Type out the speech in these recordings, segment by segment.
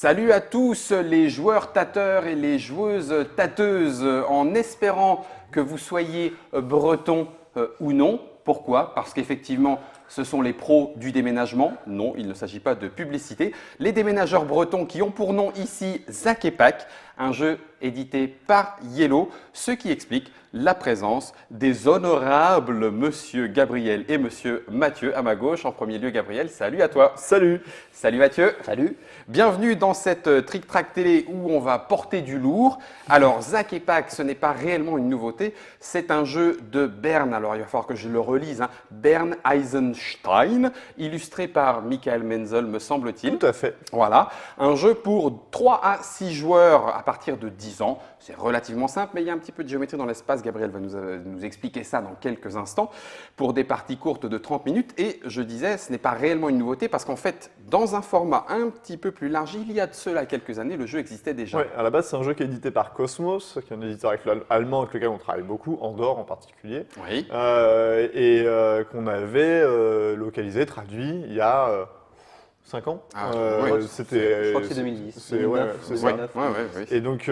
Salut à tous les joueurs tâteurs et les joueuses tâteuses, en espérant que vous soyez bretons ou non. Pourquoi? Parce qu'effectivement, ce sont les pros du déménagement. Non, il ne s'agit pas de publicité. Les déménageurs bretons qui ont pour nom ici Zac et Pack, un jeu édité par Yellow, ce qui explique la présence des honorables Monsieur Gabriel et Monsieur Mathieu à ma gauche. En premier lieu, Gabriel, salut à toi. Salut. Salut Mathieu. Salut. Bienvenue dans cette Trick Track télé où on va porter du lourd. Alors, Zac et Pack, ce n'est pas réellement une nouveauté, c'est un jeu de Bern. Alors, il va falloir que je le relise. Bern Eisenstein, illustré par Michael Menzel, me semble-t-il. Tout à fait. Voilà, un jeu pour 3 à 6 joueurs à partir de 10 ans. C'est relativement simple, mais il y a un petit peu de géométrie dans l'espace. Gabriel va nous expliquer ça dans quelques instants pour des parties courtes de 30 minutes. Et je disais, ce n'est pas réellement une nouveauté parce qu'en fait, dans un format un petit peu plus large, il y a de cela quelques années, le jeu existait déjà. Oui, à la base, c'est un jeu qui est édité par Cosmos, qui est un éditeur allemand avec lequel on travaille beaucoup, Andorre en particulier, Oui. qu'on avait localisé, traduit il y a 5 ans. Ah, ouais. Je crois que c'est 2010. C'est ouais, c'est ça. 2009. Oui. Et donc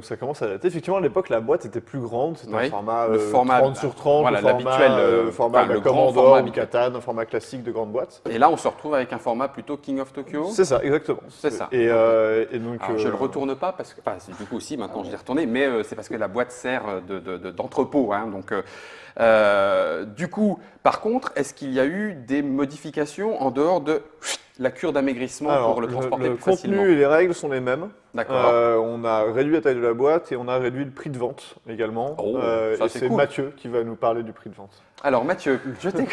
ça commence à dater. Effectivement, à l'époque, la boîte était plus grande. C'était Oui. un format, Le format 30 sur 30, voilà, le format, l'habituel, format le comme grand Andorre format ou habituel. Catan, un format classique de grande boîte. Et là, on se retrouve avec un format plutôt King of Tokyo. C'est ça, exactement. C'est ça. Et donc, Alors, je ne le retourne pas parce que, enfin, du coup aussi, maintenant je l'ai retourné, mais c'est parce que la boîte sert d'entrepôt. Du coup, par contre, est-ce qu'il y a eu des modifications en dehors de la cure d'amaigrissement pour le transporter le plus facilement? contenu et les règles sont les mêmes. D'accord. On a réduit la taille de la boîte et on a réduit le prix de vente également. Oh, ça, et c'est c'est cool. Mathieu qui va nous parler du prix de vente. Alors Mathieu, je t'ai...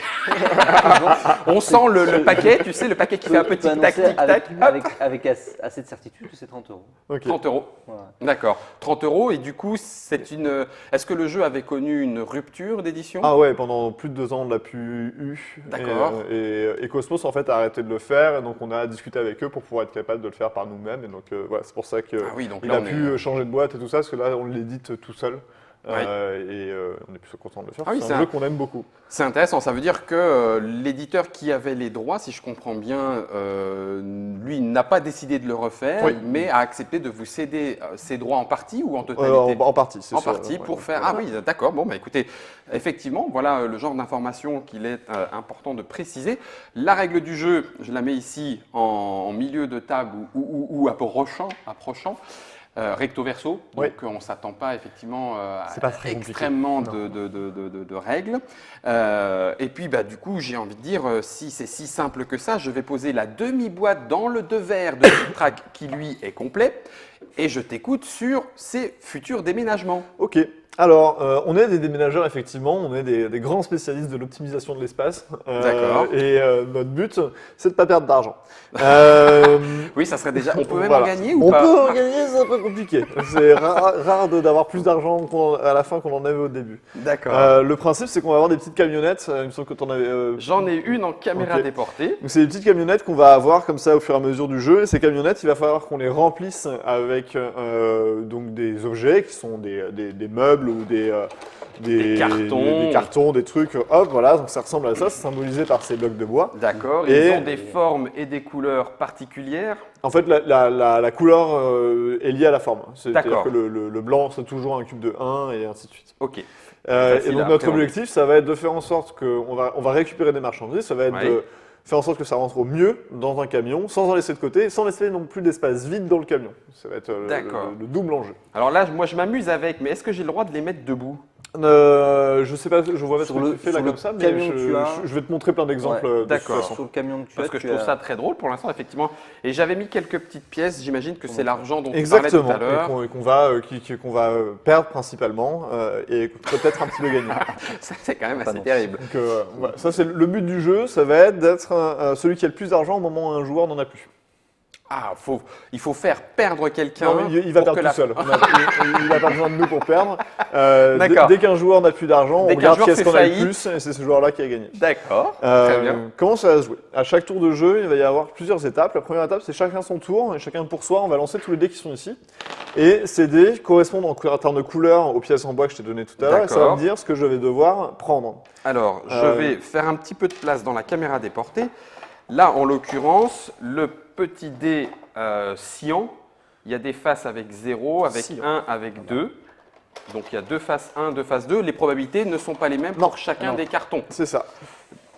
On sent le paquet, tu sais, le paquet qui fait un Je peux petit tac, annoncer tic, tac, avec assez de certitude que c'est 30 €. Ok. 30 €. Voilà. D'accord, 30 € et du coup, c'est une... Est-ce que le jeu avait connu une rupture d'édition? Ah ouais, pendant plus de 2 ans, on l'a plus eu. D'accord. Et Cosmos en fait a arrêté de le faire, et donc on a discuté avec eux pour pouvoir être capable de le faire par nous-mêmes. Et donc voilà, c'est pour ça qu'il Ah oui, donc il là, a on est- pu changer de boîte et tout ça, parce que là on l'édite tout seul. Oui. On est plus content de le faire. Ah oui, c'est c'est un un- jeu qu'on aime beaucoup. C'est intéressant, ça veut dire que l'éditeur qui avait les droits, si je comprends bien, lui n'a pas décidé de le refaire, Oui. mais a accepté de vous céder ses droits en partie ou en totalité? En partie, c'est En sûr. partie Ouais. pour faire... Ah oui, d'accord. Bon, bah écoutez, effectivement, voilà le genre d'information qu'il est important de préciser. La règle du jeu, je la mets ici en milieu de table ou approchant. Recto verso, donc Oui. on ne s'attend pas effectivement C'est pas à très compliqué. extrêmement Non. de règles. Et puis bah, du coup, j'ai envie de dire, si c'est si simple que ça, je vais poser la demi-boîte dans le devers de Trick Track qui lui est complet et je t'écoute sur ces futurs déménagements. Ok. Alors, on est des déménageurs, effectivement, on est des grands spécialistes de l'optimisation de l'espace. D'accord. Et notre but, c'est de ne pas perdre d'argent. Oui, ça serait déjà... On peut même Voilà. en gagner ou On pas? peut en gagner, c'est un peu compliqué. C'est rare d'avoir plus d'argent à la fin qu'on en avait au début. D'accord. Le principe, c'est qu'on va avoir des petites camionnettes. Il me semble que tu en avais... J'en ai une en caméra Ok. déportée. Donc c'est des petites camionnettes qu'on va avoir comme ça au fur et à mesure du jeu. Et ces camionnettes, il va falloir qu'on les remplisse avec donc des objets qui sont des meubles ou des cartons, des trucs. Hop, voilà, donc ça ressemble à ça. C'est symbolisé par ces blocs de bois. D'accord. Et- Ils ont des formes et des couleurs particulières. En fait, la couleur est liée à la forme. C'est-à-dire D'accord. que le blanc, c'est toujours un cube de 1 et ainsi de suite. Ok. Et Facile donc à notre appréhender. objectif, ça va être de faire en sorte qu'on va récupérer des marchandises, ça va être Ouais. de faire en sorte que ça rentre au mieux dans un camion, sans en laisser de côté, sans laisser non plus d'espace vide dans le camion. Ça va être D'accord. le double enjeu. Alors là, moi, je m'amuse avec, mais est-ce que j'ai le droit de les mettre debout? Je sais pas, je vois pas ce Sur que le- tu fais là sur le comme ça, mais camion que tu as- je vais te montrer plein d'exemples Ouais, de toute d'accord. façon. Sur le camion que tu Parce as, que je tu trouve as- ça très drôle pour l'instant, effectivement. Et j'avais mis quelques petites pièces, j'imagine que c'est l'argent dont Exactement, tu parlais tout à l'heure. et qu'on va perdre principalement et peut-être un petit peu gagner. Ça, c'est quand même Pas assez non. terrible. Donc voilà, ça c'est le but du jeu, ça va être d'être celui qui a le plus d'argent au moment où un joueur n'en a plus. Ah, il faut faire perdre quelqu'un. Non, mais il va pour perdre que tout seul. Il n'a pas besoin de nous pour perdre. D'accord. Dès qu'un joueur n'a plus d'argent, on Dès qu'un regarde joueur qui est-ce fait qu'on a le faillite. plus et c'est ce joueur-là qui a gagné. D'accord, très bien. Comment ça va se jouer? À chaque tour de jeu, il va y avoir plusieurs étapes. La première étape, c'est chacun son tour et chacun pour soi. On va lancer tous les dés qui sont ici. Et ces dés correspondent en termes de couleur aux pièces en bois que je t'ai données tout à l'heure. Et ça va D'accord. me dire ce que je vais devoir prendre. Alors, je Euh, vais faire un petit peu de place dans la caméra déportée. Là, en l'occurrence, le petit dé cyan, il y a des faces avec 0, avec Cyan. 1, avec 2. Donc il y a 2 faces 1, 2 faces 2. Les probabilités ne sont pas les mêmes Non, pour chacun non. des cartons. C'est ça.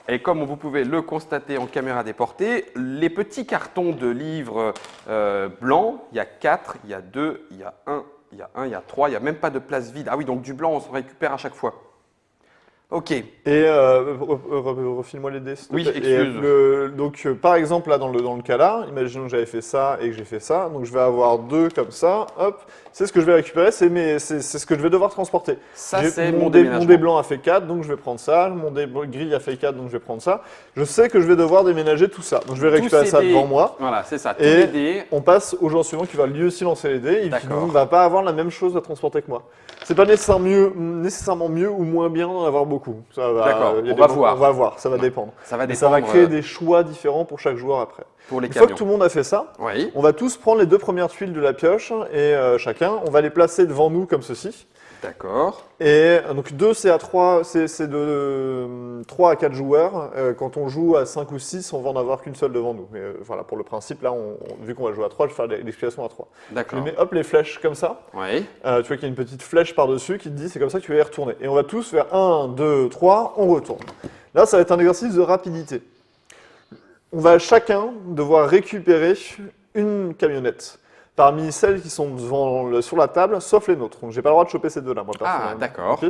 Et comme vous pouvez le constater en caméra déportée, les petits cartons de livres blancs, il y a 4, il y a 2, il y a 1, il y a 1, il y a 3, il n'y a même pas de place vide. Ah oui, donc du blanc, on se récupère à chaque fois. Ok. Et refile-moi les dés. s'il te Oui, plaît. excuse. Et donc, par exemple, là, dans le cas là, imaginons que j'avais fait ça et que j'ai fait ça. Donc, je vais avoir 2 comme ça. Hop. C'est ce que je vais récupérer. C'est ce que je vais devoir transporter. Ça, J'ai- c'est mon mon dé déménagement. blanc a fait 4, donc je vais prendre ça. Mon dé gris a fait 4, donc je vais prendre ça. Je sais que je vais devoir déménager tout ça. Donc, je vais récupérer Tous ces ça dés- devant moi. Voilà, c'est ça. Tous Et- les dés. On passe au joueur suivant qui va lui aussi lancer les dés et qui D'accord. ne va pas avoir la même chose à transporter que moi. C'est pas nécessairement mieux ou moins bien d'en avoir beaucoup. D'accord, Il y a on des va moments- voir. On va voir, ça va dépendre. Ça va Mais ça va dépendre créer des choix différents pour chaque joueur après. pour les Une fois que camions. tout le monde a fait ça, Oui, on va tous prendre les 2 premières tuiles de la pioche et chacun, on va les placer devant nous comme ceci. d'accord. Et donc 2 c'est à 3, c'est de 3 à 4 joueurs. Quand on joue à 5 ou 6, on va en avoir qu'une seule devant nous. Mais voilà, pour le principe, là, vu qu'on va jouer à 3, je vais faire l'explication à 3. Je D'accord. mets hop les flèches comme ça. Oui, Tu vois qu'il y a une petite flèche par-dessus qui te dit c'est comme ça que tu vas y retourner. Et on va tous faire 1, 2, 3, on retourne. Là, ça va être un exercice de rapidité. On va chacun devoir récupérer une camionnette parmi celles qui sont sur la table, sauf les nôtres. Donc, j'ai pas le droit de choper ces deux-là, moi, personnellement. d'accord. Ok.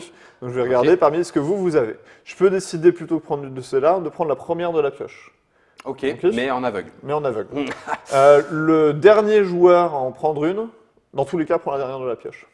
Donc, je vais regarder parmi ce que vous avez. Je peux décider, plutôt que de prendre une de celles-là, de prendre la première de la pioche, ok, Ok. mais en aveugle. mais en aveugle. Le dernier joueur à en prendre une, dans tous les cas, prend la dernière de la pioche.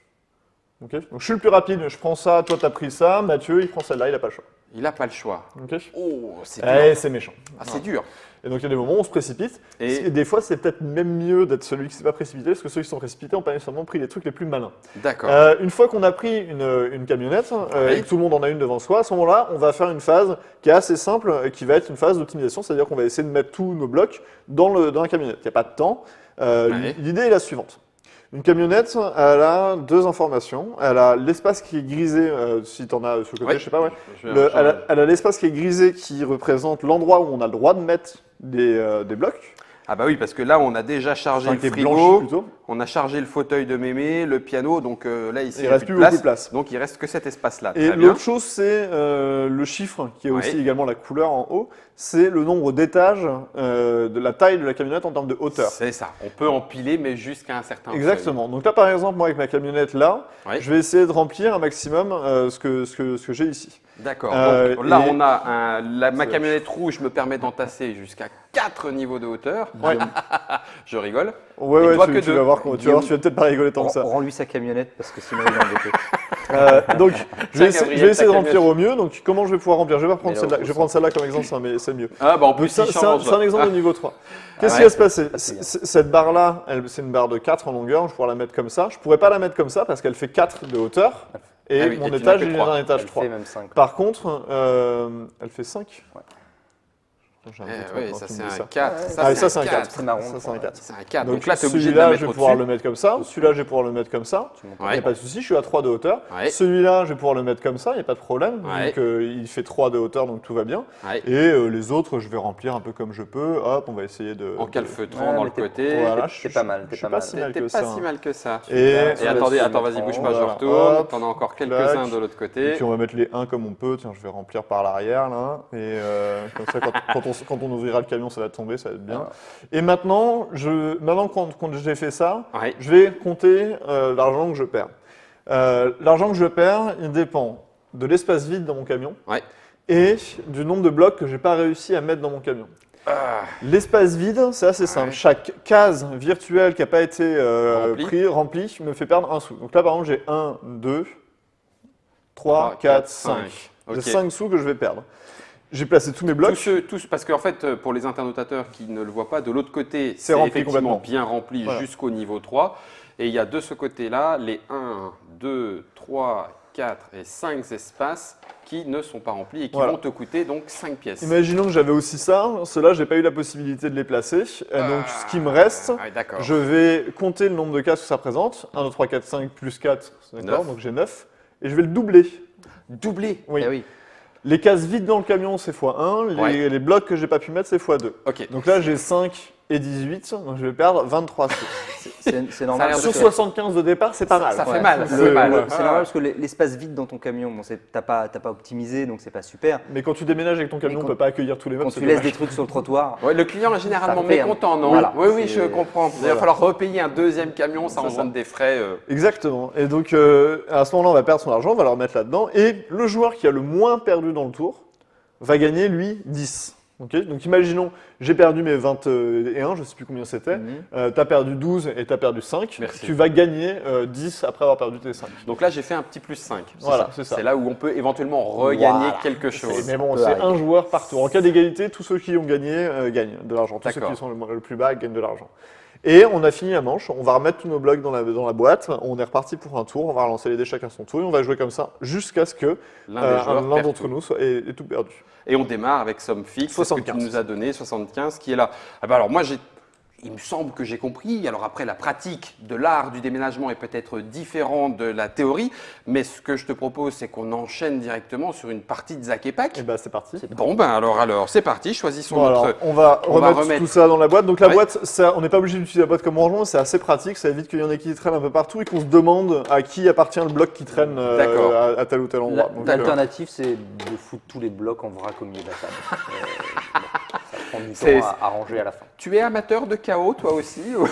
Ok. Donc, je suis le plus rapide, je prends ça, toi, tu as pris ça, Mathieu, il prend celle-là, il n'a pas le choix. Il n'a pas le choix. Ok. Oh, c'est dur. Eh, c'est méchant. Ah, c'est dur. Et donc il y a des moments où on se précipite. Et- Et des fois, c'est peut-être même mieux d'être celui qui ne s'est pas précipité, parce que ceux qui sont précipités n'ont pas nécessairement pris les trucs les plus malins. D'accord. Une fois qu'on a pris une camionnette Oui. et que tout le monde en a une devant soi, à ce moment-là, on va faire une phase qui est assez simple, et qui va être une phase d'optimisation, c'est-à-dire qu'on va essayer de mettre tous nos blocs dans la camionnette. Il n'y a pas de temps. Oui. L'idée est la suivante. Une camionnette, elle a 2 informations. Elle a l'espace qui est grisé, si tu en as sur le côté, Oui. je sais pas, ouais. Je- Elle a l'espace qui est grisé qui représente l'endroit où on a le droit de mettre des blocs. Ah bah oui, parce que là, on a déjà chargé Enfin, le qui est frigo, blanchi plutôt. on a chargé le fauteuil de mémé, le piano, donc là, ici, Il il n'y a reste plus plus de beaucoup de place. Donc, il reste que cet espace-là. Et Très bien. l'autre chose, c'est le chiffre, qui est Ouais. aussi également la couleur en haut. C'est le nombre d'étages de la taille de la camionnette en termes de hauteur. C'est ça. On peut empiler, mais jusqu'à un certain seuil. Exactement. Donc là, par exemple, moi, avec ma camionnette là, Ouais. je vais essayer de remplir un maximum ce que j'ai ici. D'accord. Euh, Donc là, et- on a ma camionnette rouge me permet d'entasser jusqu'à 4 niveaux de hauteur. Ouais. Je rigole. Ouais, Et ouais, toi tu que vas deux. voir, tu vas peut-être pas rigoler tant que ça. Rends-lui sa camionnette parce que sinon il est embêté. Donc, je vais Gabriel, essayer ta de remplir camionnette. au mieux. Donc, comment je vais pouvoir remplir? Je vais pas prendre Mais là, celle-là. au Je vais prendre celle-là comme exemple, c'est le mieux. Ah bah on peut Donc, ça, s'y c'est un changer. exemple de niveau 3. Qu'est-ce Ah qui ouais. va se passer? c'est bien. Cette barre-là, c'est une barre de 4 en longueur. Je vais pouvoir la mettre comme ça. Je pourrais pas la mettre comme ça parce qu'elle fait 4 de hauteur. Et Ah oui, mon et tu étage, n'as que il est trois. d'un étage Elle 3. fait même 5. Par contre, elle fait 5. Ouais. J'ai un doute Oui, maintenant ça que tu c'est me dis un ça. 4. Ah, ça, c'est un 4. C'est marrant. Ça, c'est un 4. C'est un 4. Donc, Donc là, tu es obligé de la celui-là, je mettre vais pouvoir le au-dessus. mettre comme ça. Celui-là, je vais pouvoir le mettre comme ça. Tu montes. Il n'y Ouais. a pas de souci, je suis à 3 de hauteur. Ouais. Celui-là, je vais pouvoir le mettre comme ça, il n'y a pas de problème. Ouais. Donc, il fait 3 de hauteur, donc tout va bien. Ouais. Et les autres, je vais remplir un peu comme je peux. Hop, on va essayer de. En de- calfeutrant Ouais, dans mais le t'es- côté. Voilà, t'es pas mal, je t'es suis pas mal. si mal T'es que pas ça. si mal que ça. Et, Et attendez, se attends, mettre vas-y, en- bouge pas, je voilà. retourne. Hop, T'en as encore quelques-uns clac. de l'autre Et côté. puis on va mettre les 1 comme on peut. Tiens, je vais remplir par l'arrière là. Et comme ça, quand on ouvrira le camion, ça va tomber, ça va être bien. Et maintenant, quand j'ai fait ça, Ouais. je vais compter l'argent que je perds. L'argent que je perds, il dépend de l'espace vide dans mon camion Ouais. et du nombre de blocs que j'ai pas réussi à mettre dans mon camion. Ah, L'espace vide, c'est assez simple. Ouais. Chaque case virtuelle qui n'a pas été Remplie. remplie me fait perdre un sou. Donc là, par exemple, j'ai 1, 2, 3, 4, 5. Ok. J'ai 5 sous que je vais perdre. J'ai placé tous mes blocs. Parce qu'en fait, pour les internautateurs qui ne le voient pas, de l'autre côté, C'est c'est rempli effectivement complètement. bien rempli Voilà. jusqu'au niveau 3. Et il y a de ce côté-là les 1, 2, 3, 4 et 5 espaces qui ne sont pas remplis et qui Voilà. vont te coûter donc 5 pièces. Imaginons que j'avais aussi ça. Ceux-là, j'ai pas eu la possibilité de les placer. Donc, ce qui me reste, Ah, d'accord. je vais compter le nombre de cases que ça représente. 1, 2, 3, 4, 5 plus 4. D'accord. Neuf. Donc, j'ai 9. Et je vais le doubler. Doublé. Oui. Eh oui. Les cases vides dans le camion, c'est x1. Ouais. Les blocs que j'ai pas pu mettre, c'est x2. Ok. Donc là, j'ai 5 et 18, donc je vais perdre 23 sous. C'est normal. l'air parce Sur que- 75 de départ, c'est pas mal. Ça fait Ouais, mal, c'est ça fait mal. c'est normal parce que l'espace vide dans ton camion, bon, t'as pas optimisé, donc c'est pas super. Mais quand tu déménages avec ton camion, quand- on peut pas accueillir tous les meubles. Quand c'est tu laisses dommage. des trucs sur le trottoir, Ouais, le client est généralement Ça fait un- mécontent, non? Voilà, Oui, c'est- je comprends. Il va Voilà. falloir repayer un deuxième camion, ça C'est ça. engendre des frais. Exactement. Et donc, à ce moment-là, on va perdre son argent, on va le remettre là-dedans. Et le joueur qui a le moins perdu dans le tour va gagner, lui, 10. Ok, donc, imaginons, j'ai perdu mes 21, je ne sais plus combien c'était. Tu as perdu 12 et tu as perdu 5. Merci. Tu vas gagner 10 après avoir perdu tes 5. Donc là, j'ai fait un petit plus 5. Voilà, c'est ça. C'est là où on peut éventuellement regagner Voilà. quelque chose. Mais bon, peut c'est arriver. un joueur par tour. En cas d'égalité, tous ceux qui ont gagné gagnent de l'argent. Tous ceux D'accord. qui sont le plus bas gagnent de l'argent. Et on a fini la manche, on va remettre tous nos blocs dans la boîte, on est reparti pour un tour, on va relancer les dés chacun son tour et on va jouer comme ça jusqu'à ce que L'un des joueurs l'un perd d'entre tout. nous ait tout perdu. Et on démarre avec somme fixe, ce que 75. tu nous as donné, 75, qui est là. Ah bah alors moi, il me semble que j'ai compris. Alors après, la pratique de l'art du déménagement est peut-être différente de la théorie, mais ce que je te propose, c'est qu'on enchaîne directement sur une partie de Zac et Pack. Et bah c'est parti. Bon ben alors, c'est parti, choisissons Bon, alors, notre... on va on va remettre remettre- tout ça dans la boîte. Donc la Ouais. boîte, ça, on n'est pas obligé d'utiliser la boîte comme rangement, c'est assez pratique, ça évite qu'il y en ait qui traînent un peu partout et qu'on se demande à qui appartient le bloc qui traîne D'accord. à tel ou tel endroit. Donc, l'alternative c'est de foutre tous les blocs en vrac au milieu de la table. Bon, ça prend du C'est- temps à ranger à la fin. Tu es amateur de chaos, toi aussi ou-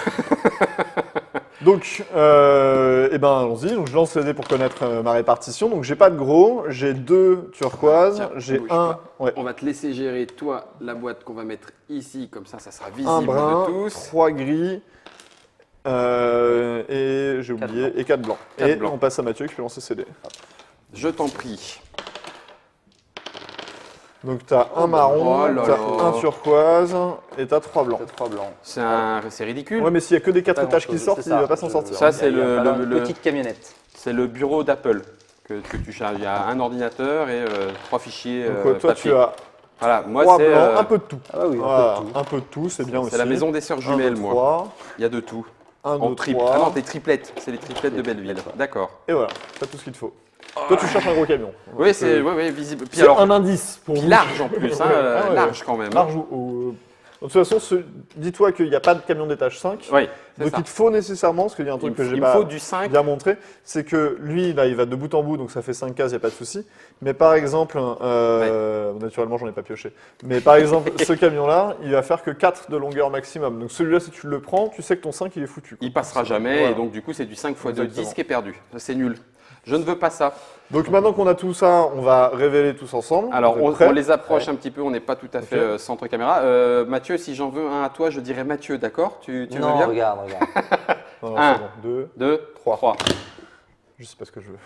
Donc, eh ben, allons-y. Donc, je lance les dés pour connaître ma répartition. Donc, j'ai pas de gros, j'ai 2 turquoises, Tiens, j'ai bouge un, pas. ouais, On va te laisser gérer, toi, la boîte qu'on va mettre ici, comme ça sera visible un brun, de tous. 3 gris, et j'ai oublié, et 4 blancs. Quatre Et blancs. on passe à Mathieu qui peut lancer ses dés. Je t'en prie. Donc, tu as un marron, Oh là tu as là. un turquoise, et tu as 3 blancs. C'est 3 blancs. C'est ridicule. Ouais, mais s'il y a que des 4 Pas étages qui grand-chose, sortent, c'est il va ça. pas s'en sortir. Ça, c'est Il y a le- pas le- une petite camionnette. C'est le bureau d'Apple que tu charges. Il y a un ordinateur et 3 fichiers Donc, toi, papier. tu as Voilà, moi 3 c'est blancs, un peu de tout. Ah bah oui, Voilà, un peu de tout. un peu de tout, c'est bien aussi. c'est la maison des sœurs 1, jumelles, 2, moi. 3, Il y a de tout. 1, En 2, triple. 3. Ah non, des triplettes. C'est les triplettes de Belleville. D'accord. Et voilà, t'as tout ce qu'il te faut. Toi, tu cherches un gros camion. Oui, c'est visible. Puis C'est alors, un indice pour puis vous. large en plus, hein, Ah ouais. large quand même. Large de toute façon, dis-toi qu'il n'y a pas de camion d'étage 5. Oui, c'est Donc ça. il te faut nécessairement, parce qu'il y a un truc que j'ai Il me pas faut du 5. bien montré, c'est que lui, là, il va de bout en bout, donc ça fait 5 cases, il n'y a pas de souci. Mais par exemple, naturellement, j'en ai pas pioché. Mais par exemple, ce camion-là, il va faire que 4 de longueur maximum. Donc celui-là, si tu le prends, tu sais que ton 5, il est foutu. quoi. Il passera jamais Voilà. et donc du coup c'est du 5 x 2, Exactement. 10 qui est perdu. Ça, c'est nul. Je ne veux pas ça. Donc maintenant qu'on a tout ça, on va révéler tous ensemble. Alors Vous êtes on prêts les approche un petit peu, on n'est pas tout à fait Ok. centre caméra. Mathieu, si j'en veux un à toi, je dirais Mathieu, d'accord? Tu veux Non, bien? regarde. Non, Un. c'est bon. 2, 2, 3. je sais pas ce que je veux.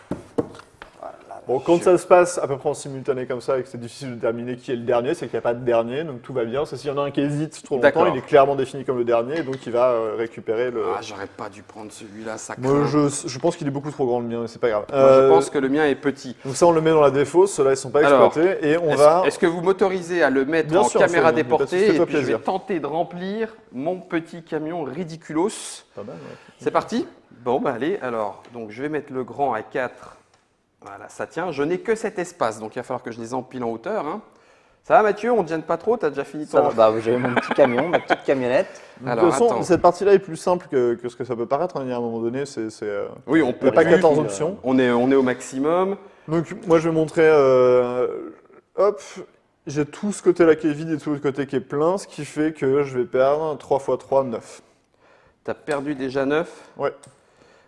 Bon, quand ça se passe à peu près en simultané comme ça et que c'est difficile de déterminer qui est le dernier, c'est qu'il n'y a pas de dernier, donc tout va bien. C'est s'il y en a un qui hésite trop longtemps, D'accord. il est clairement défini comme le dernier, et donc il va récupérer le. Ah, j'aurais pas dû prendre celui-là, ça Moi, craint. je pense qu'il est beaucoup trop grand le mien, mais c'est pas grave. Moi, je pense que le mien est petit. Donc ça, on le met dans la défausse, ceux-là, ils sont pas Alors, exploités, et on Est-ce va. est-ce que vous m'autorisez à le mettre Bien en sûr, caméra Fabien, déportée fais-toi et puis je vais plaisir. tenter de remplir mon petit camion ridiculos. Pas mal, ouais. C'est parti? Bon, bah allez, alors, donc je vais mettre le grand à 4. Voilà, ça tient. Je n'ai que cet espace, donc il va falloir que je les empile en hauteur. Hein. Ça va Mathieu, on ne te gêne pas trop? Tu as déjà fini ton... Ça va, bah, j'avais mon petit camion, ma petite camionnette. Donc, Alors, de toute façon, attends. cette partie-là est plus simple que ce que ça peut paraître. Il y a un moment donné, Oui, on il n'y peut a pas plus. 14 options. On est au maximum. Donc moi je vais montrer, hop, j'ai tout ce côté-là qui est vide et tout le côté qui est plein, ce qui fait que je vais perdre 3 x 3, 9. Tu as perdu déjà 9. Ouais.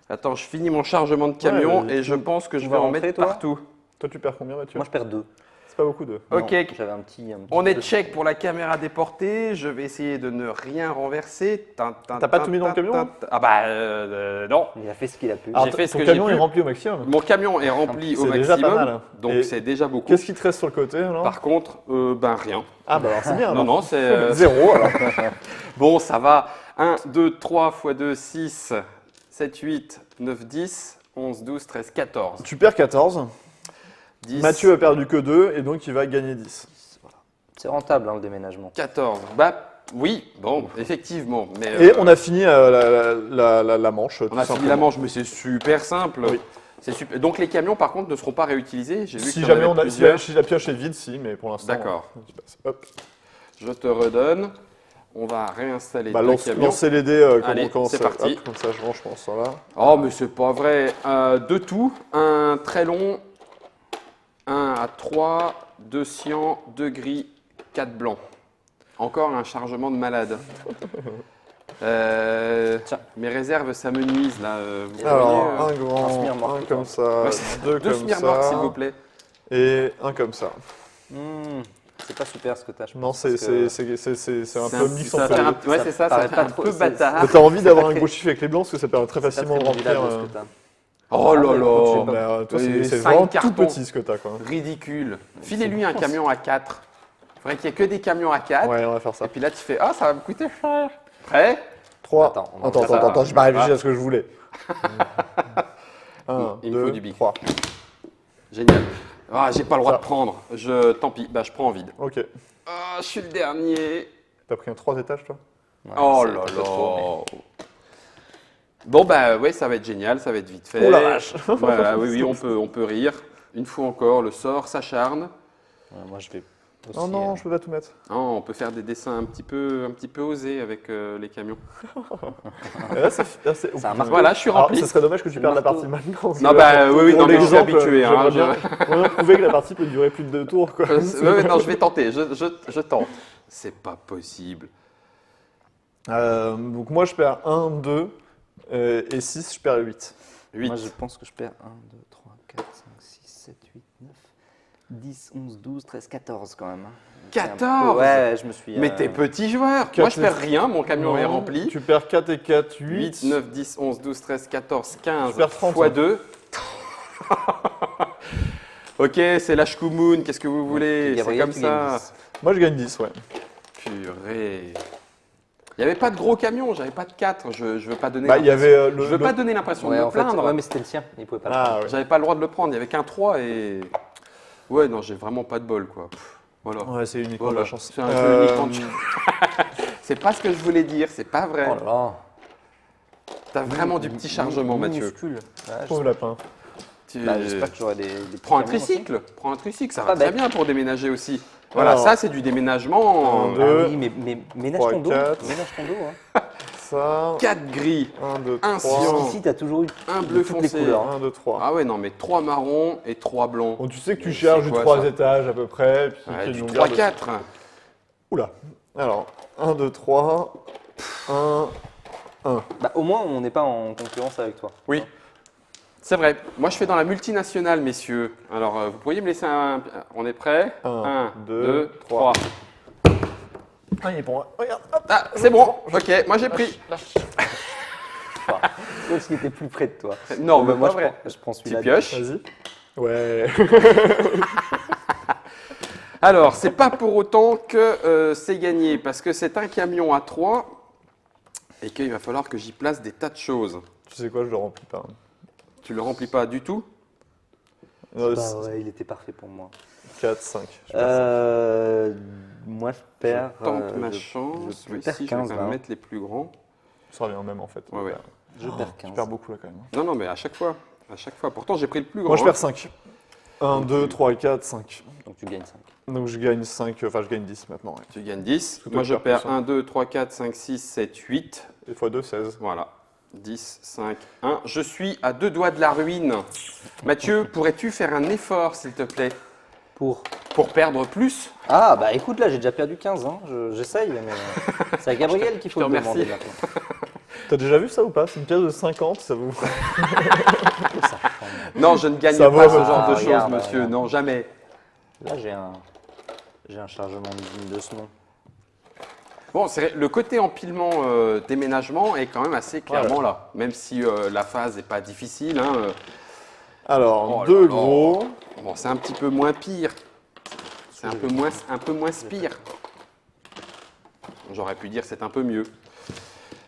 Attends, je finis mon chargement de camion Ouais, et je pense que je tu vais vas en rentrer, mettre toi partout. Toi tu perds combien Mathieu? Moi, je perds 2. C'est pas beaucoup de. Ok, J'avais un petit. on est check pour la caméra déportée. Je vais essayer de ne rien renverser. T'as pas tout mis dans le camion, hein Ah bah non. Il a fait ce qu'il a pu. J'ai fait ce ton que j'ai camion pu. est rempli au maximum. Mon camion est rempli au C'est déjà maximum, pas mal, hein. donc Et c'est déjà beaucoup. Qu'est-ce qui te reste sur le côté alors? Par contre, ben rien. Ah bah alors c'est bien. Non, non, c'est... 0 alors. Bon, ça va. 1, 2, 3 x 2, 6, 7, 8, 9, 10, 11, 12, 13, 14. Tu perds 14. 10, Mathieu a perdu que 2 et donc il va gagner 10. C'est rentable, hein, le déménagement. 14. Bah oui, bon, effectivement. Mais, Et on a fini la manche. on a fini la manche, mais c'est super simple. Oui. C'est super. Donc les camions, par contre, ne seront pas réutilisés. J'ai vu Si qu'il y en jamais avait on a, plusieurs. si la pioche est vide, si, mais pour l'instant. D'accord. Hop. Je te redonne. on va réinstaller Bah, deux camions. lancez les dés comme Allez, on commence. c'est parti. Hop, comme ça, je range pour ça là. Oh, mais c'est pas vrai. Deux tout, un très long, un à 3, 2 cyan, 2 gris, 4 blancs. Encore un chargement de malade. Tiens. Mes réserves, ça me nuise là. Vous Alors, voyez, un grand, Smirnoff, un plutôt. comme ça, Ouais, deux deux comme Smirnoff, ça, s'il vous plaît. et un comme ça. C'est pas super ce que t'as, je Non, pense, c'est parce que un peu mix ça entre fait les un, deux. ouais, Ça c'est ça, ça paraît fait pas un trop- peu c'est- bâtard. Mais t'as envie d'avoir un très- gros chiffre avec les blancs parce que ça permet très c'est pas facilement de très remplir. modulable, ce que t'as. Oh là Ah, mais écoute, je sais là. pas. Mais, toi, Et c'est cinq vraiment cartons. tout petit ce que t'as quoi. Ridicule. Filez-lui un camion à 4. Il faudrait qu'il n'y ait que des camions à 4. Ouais, on va faire ça. Et puis là, tu fais, ah, ça va me coûter cher. Prêt? 3. Attends, on va Attends, faire ça. j'ai pas réfléchi à ce que je voulais. 1, Il me faut 2, du bic. 3. Génial. Ah, j'ai pas le droit Ça. de prendre. Tant pis, bah, je prends en vide. Ok. Ah, je suis le dernier. T'as pris un 3 étages toi? Ouais, Oh c'est là un peu trop, là. Bon, bah, ouais, ça va être génial, ça va être vite fait. Oh la vache. Voilà, oui, on peut rire. Une fois encore, le sort s'acharne. mais- Ouais, moi, je vais aussi, Oh non, je peux pas tout mettre. Oh, on peut faire des dessins un petit peu osés avec les camions. Et là, c'est C'est un marteau. Voilà, je suis rempli. Ce serait dommage que tu C'est perdes le la partie marteau. maintenant. parce Non, que bah là, oui, pour non, mais je suis l'exemple, habitué. Hein, j'aimerais bien prouver que la partie peut durer plus de 2 tours. Quoi. Ouais, non, je vais tenter, je tente. C'est pas possible. Donc moi, je perds 1, 2 et 6, je perds 8. 8. Moi, je pense que je perds 1, 2, 3, 4, 5, 6, 7, 8, 9, 10, 11, 12, 13, 14 quand même. Hein. C'est un peu- 14. Ouais, je me suis. Mais t'es petit joueur. Moi, Quatre je perds rien, mon camion Non, est rempli. Tu perds 4 et 4, 8, 8. 9, 10, 11, 12, 13, 14, 15 Je perds 30, fois hein. 2. Ok, c'est l'Ashkumoon, qu'est-ce que vous voulez? C'est Gabriel, comme tu gagnes ça. 10. Moi, je gagne 10, ouais. Purée. Il n'y avait pas de gros camion, j'avais pas de 4. Je veux pas donner Bah, il y avait je veux pas donner l'impression Ouais, de me en fait, plaindre. ouais, mais c'était le sien. Il pouvait pas le Ah, prendre. ouais. J'avais pas le droit de le prendre, il n'y avait qu'un 3 et. Ouais, non, j'ai vraiment pas de bol, quoi. Voilà. Ouais, c'est uniquement Voilà. de la chance. C'est un jeu uniquement de chance. C'est pas ce que je voulais dire, c'est pas vrai. Oh là là. T'as vraiment du petit chargement, Mathieu. Minuscule. Ouais, Pauvre lapin. Tu- bah, j'espère que j'aurai des petits Prends un camions aussi. tricycle, prends un tricycle, ça Pas va très bête. bien pour déménager aussi. Voilà, Alors, ça c'est du déménagement. un, Ah deux, oui, mais ménage 3, ton dos. 4. Ménage ton dos. Hein. Ça. 4 gris, 1, 2, Un 3. cyan. Ici, t'as toujours eu un de bleu toutes les foncé. couleurs. 1, 2, 3. Ah ouais, non, mais 3 marrons et 3 blancs. Bon, tu sais que tu Mais cherches c'est du quoi, 3 ça étages à peu près. Puis Ouais, qu'il y a du une longueur de- 3-4. Oula. Alors, 1, 2, 3. 1. Bah, au moins, on n'est pas en concurrence avec toi. Oui, c'est vrai. Moi je fais dans la multinationale, messieurs. Alors, vous pourriez me laisser un. On est prêt? Un, 1, deux, 2, trois. 3. Ah, il est pour moi. Regarde, hop. Ah, c'est bon, ok, moi j'ai pris. L'autre qui était plus près de toi. Non, Bah, mais moi, pas vrai. je prends Tu celui-là. pioches. Vas-y. Ouais. Alors, c'est pas pour autant que c'est gagné, parce que c'est un camion à 3 et qu'il va falloir que j'y place des tas de choses. Tu sais quoi, je le remplis pas. Tu le remplis pas du tout? Non, Bah ouais, il était parfait pour moi. 4, 5. Je perds Moi, je perds. Je tente ma je- chance. je Oui, perds ici, 15 je vais là. mettre les plus grands. 5. Ça revient au même en fait. Ouais, ouais. Je perds 15. Je perds beaucoup là quand même. Non, non, mais à chaque fois. À chaque fois. Pourtant, j'ai pris le plus grand. Moi, je hein. perds 5. 1, 2, 3, 4, 5. Donc tu gagnes 5. Donc je gagne 5, enfin je gagne 10 maintenant. Ouais. Tu gagnes 10. Tout Moi, à je fait, perds ça. 1, 2, 3, 4, 5, 6, 7, 8. Et x 2, 16. Voilà. 10, 5, 1. Je suis à 2 doigts de la ruine. Mathieu, pourrais-tu faire un effort, s'il te plaît, Pour. pour perdre plus? Ah, bah écoute, là, j'ai déjà perdu 15. Hein. J'essaye, mais c'est à Gabriel qu'il faut Je te le remercie. demander maintenant. T'as déjà vu ça ou pas? C'est une pièce de 50, ça vous. Non, je ne gagne Ça pas va, ce genre de regarde, choses, monsieur. regarde. Non, jamais. Là, j'ai un chargement digne de ce nom. Bon, le côté empilement déménagement est quand même assez clairement là. Même si la phase n'est pas difficile. Hein, Alors, Oh là 2 là. gros. bon, c'est un petit peu moins pire. C'est un peu moins spire. J'aurais pu dire c'est un peu mieux.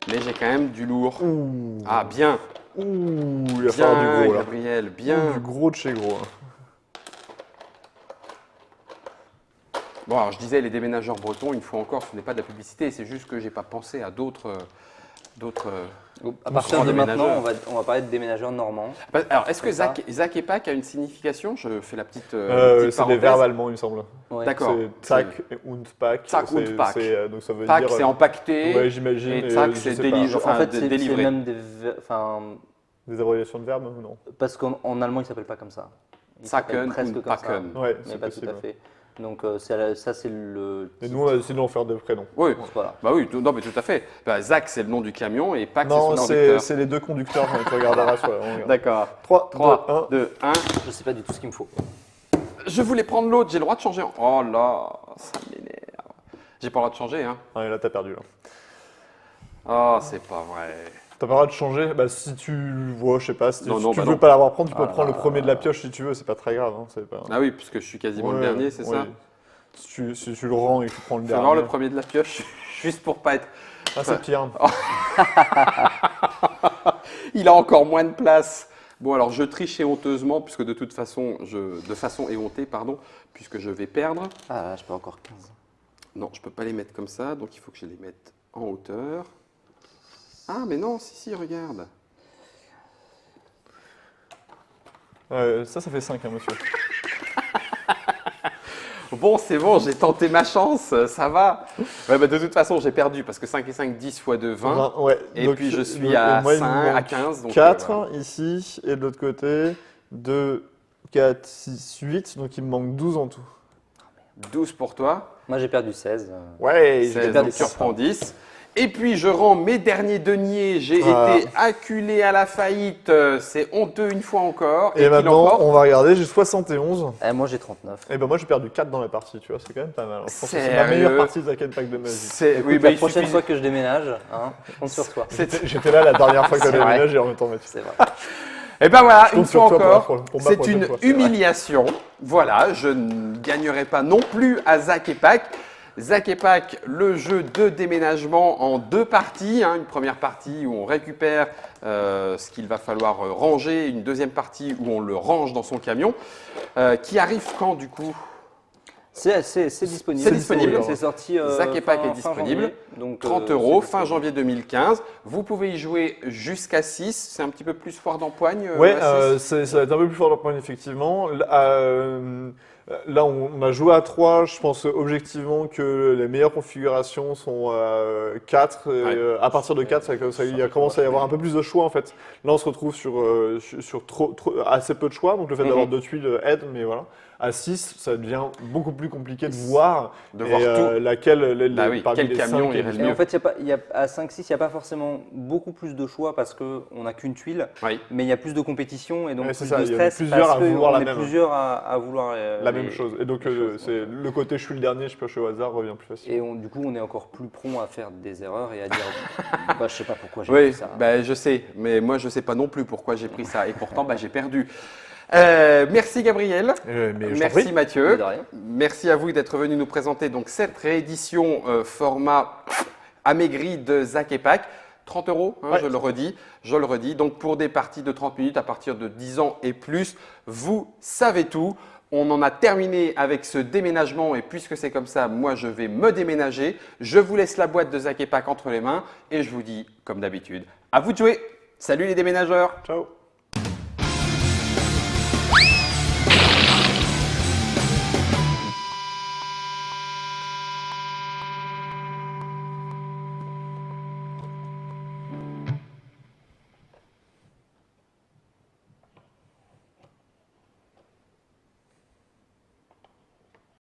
Mais j'ai quand même du lourd. Ouh. Ah, bien. Ouh, il va falloir Bien, du gros là. Gabriel, Ouh, bien. du gros de chez gros. hein. Bon, alors je disais, les déménageurs bretons, une fois encore, ce n'est pas de la publicité, c'est juste que j'ai pas pensé à d'autres À partir grand de maintenant, déménageur. on va parler de déménageurs normands. Alors, est-ce que C'est ça. Zac et Pack a une signification? Je fais la petite, petite C'est des parenthèse. verbes allemands, il me semble. Ouais. D'accord. C'est Zack und Pack. Zack und Pack. Donc ça veut Pack, dire. c'est empaqueté. Ouais, j'imagine. Et Zack, je c'est sais délivré. pas. Enfin, En fait, c'est délivré. même enfin, Des abréviations de verbes ou non? parce qu'en allemand, il s'appelle pas comme ça. Il Zacken s'appelle presque und comme ça. Packen. Ouais, Mais c'est pas possible. tout à fait. Donc ça, c'est le. Et nous, on a décidé d'en faire deux prénoms. Oui, Voilà. bah oui, non mais tout à fait. Bah, Zac, c'est le nom du camion et Pack, c'est Non, son c'est conducteur. c'est les deux conducteurs quand tu regarderas sur la. D'accord. 3, 3, 2, 1. 2, 1. Je sais pas du tout ce qu'il me faut. Je voulais prendre l'autre, j'ai le droit de changer. Oh là, ça m'énerve. J'ai pas le droit de changer, hein. Ah, et là, t'as perdu. Là. Oh, c'est pas vrai. T'as pas le droit de changer? Bah, si tu vois, je sais pas, si Non, si non, tu bah veux non. pas l'avoir prendre, tu peux Ah prendre là le premier là. de la pioche si tu veux, c'est pas très grave. Hein, c'est pas... Ah oui, puisque je suis quasiment le Ouais, dernier, c'est ouais. ça? Si tu le rends et que tu prends le Faut dernier. voir le premier de la pioche, juste pour pas être. Ah, c'est pire. Il a encore moins de place. Bon, alors je triche honteusement, puisque de toute façon, de façon éhontée, pardon, puisque je vais perdre. Ah là, je peux encore 15. Non, je peux pas les mettre comme ça, donc il faut que je les mette en hauteur. Ah, mais non, si, regarde. Ça fait 5, hein, monsieur. Bon, c'est bon, j'ai tenté ma chance, ça va. Ouais, bah, de toute façon, j'ai perdu, parce que 5 et 5, 10 fois 2, 20. Ouais. Et donc, puis je suis donc, à moi, il me 5, à manque 15. Donc, 4 voilà. ici, et de l'autre côté, 2, 4, 6, 8. Donc il me manque 12 en tout. 12 pour toi. Moi, j'ai perdu 16. Ouais, 16, perdu donc tu 4. reprends 10. Et puis je rends mes derniers deniers. J'ai Ah. été acculé à la faillite. C'est honteux une fois encore. Et qui maintenant, l'emporte on va regarder, j'ai 71. Eh, moi, j'ai 39. Et ben moi, j'ai perdu 4 dans la partie, tu vois, c'est quand même pas mal. Je pense que c'est Sérieux ma meilleure partie de Zack and Pack de ma vie. C'est- Oui, bah, la il prochaine suffit- fois que je déménage, hein, je compte sur toi. J'étais là la dernière fois que C'est t'as vrai. déménagé en même temps, Mathieu. C'est vrai. Et ben voilà, Je une compte sur fois toi encore, pour ma c'est prochaine une fois. humiliation. Voilà, je ne gagnerai pas non plus à Zac et Pack. Zac et Pack, le jeu de déménagement en 2 parties. Hein. Une première partie où on récupère ce qu'il va falloir ranger, une deuxième partie où on le range dans son camion. Qui arrive quand du coup? C'est disponible. C'est disponible. C'est sorti. Zac et Pack fin est disponible. janvier, donc, 30 c'est € fin disponible. janvier 2015. Vous pouvez y jouer jusqu'à 6. C'est un petit peu plus foire d'empoigne. Ouais, à 6. ça va être un peu plus fort dans le point, effectivement. Là, on a joué à 3. Je pense objectivement que les meilleures configurations sont 4. Ouais. À partir de 4, il commence à y avoir un peu plus de choix, en fait. Là, on se retrouve sur assez peu de choix, donc le fait d'avoir 2 tuiles aide, mais voilà. À 6, ça devient beaucoup plus compliqué de voir, De voir tout. laquelle, Bah oui, parmi quel les camion 5 irait le Et mieux. en fait, à 5-6, il n'y a pas forcément beaucoup plus de choix parce qu'on n'a qu'une tuile, Oui. mais il y a plus de compétition et donc Ouais, c'est plus ça, de il y en a stress plusieurs parce à vouloir la qu'on est même. plusieurs à vouloir la même chose. Et donc, les choses, c'est le côté je suis le dernier, je pioche au hasard revient plus facile. Et du coup, on est encore plus prompt à faire des erreurs et à dire bah, je sais pas pourquoi j'ai Oui, fait ça. bah, je sais, mais moi je sais pas non plus pourquoi j'ai pris ça et pourtant bah, j'ai perdu. Merci Gabriel, Mais je t'en merci prie. Mathieu, De rien. merci à vous d'être venu nous présenter donc cette réédition format amaigri de Zac et Pack. 30 €, hein, Ouais. je le redis. Donc pour des parties de 30 minutes à partir de 10 ans et plus, vous savez tout. On en a terminé avec ce déménagement et puisque c'est comme ça, moi je vais me déménager. Je vous laisse la boîte de Zac et Pack entre les mains et je vous dis, comme d'habitude, à vous de jouer. Salut les déménageurs! Ciao.